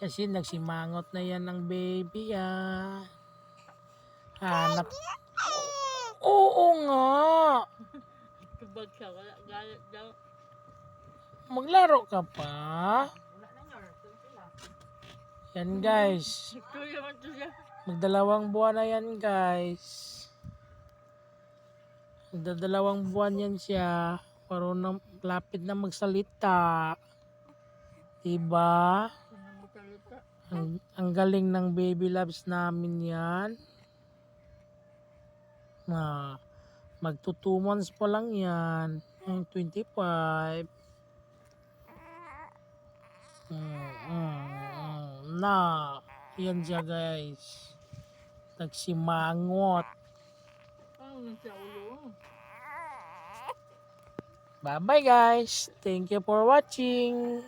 Kasi nagsimangot na yan ng baby yan. Hanap. Oo nga. Tubag siya, wala galit daw. Maglaro ka pa. Yan guys. Ito naman to siya. Magdalawang buwan na yan guys. Magdadalawang buwan yan siya. Marunong lapit na magsalita. Diba? Sinamutalita. Ang galing ng baby loves namin yan. Magto 2 months pa lang yan. 25. Na. Yan siya guys. Nagsimangot. Ano siya ulo? Bye bye guys. Thank you for watching.